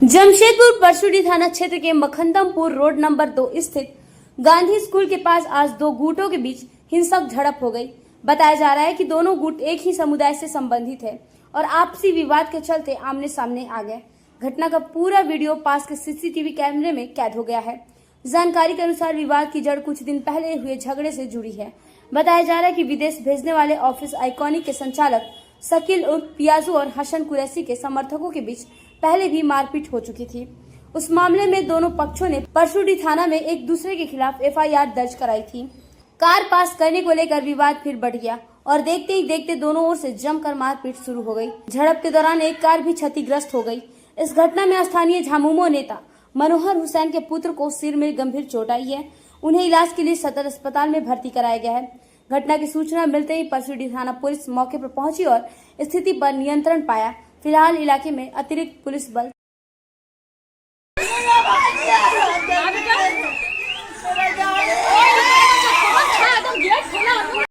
जमशेदपुर परसुडी थाना क्षेत्र के मखंदमपुर रोड नंबर 2 स्थित गांधी स्कूल के पास आज दो गुटों के बीच हिंसक झड़प हो गई। बताया जा रहा है कि दोनों गुट एक ही समुदाय से संबंधित है और आपसी विवाद के चलते आमने सामने आ गए। घटना का पूरा वीडियो पास के सीसीटीवी कैमरे में कैद हो गया है। जानकारी के अनुसार विवाद की जड़ कुछ दिन पहले हुए झगड़े से जुड़ी है। बताया जा रहा है कि विदेश भेजने वाले ऑफिस आइकॉनिक के संचालक शकील उर्फ पियाजू और हसन कुरैशी के समर्थकों के बीच पहले भी मारपीट हो चुकी थी। उस मामले में दोनों पक्षों ने परसुडी थाना में एक दूसरे के खिलाफ एफआईआर दर्ज कराई थी। कार पास करने को लेकर विवाद फिर बढ़ गया और देखते ही देखते दोनों ओर से जमकर मारपीट शुरू हो गई। झड़प के दौरान एक कार भी क्षतिग्रस्त हो गई। इस घटना में स्थानीय झामुमो नेता मनोहर हुसैन के पुत्र को सिर में गंभीर चोट आई है। उन्हें इलाज के लिए सदर अस्पताल में भर्ती कराया गया है। घटना की सूचना मिलते ही परसुडी थाना पुलिस मौके पर पहुंची और स्थिति पर नियंत्रण पाया। फिलहाल इलाके में अतिरिक्त पुलिस बल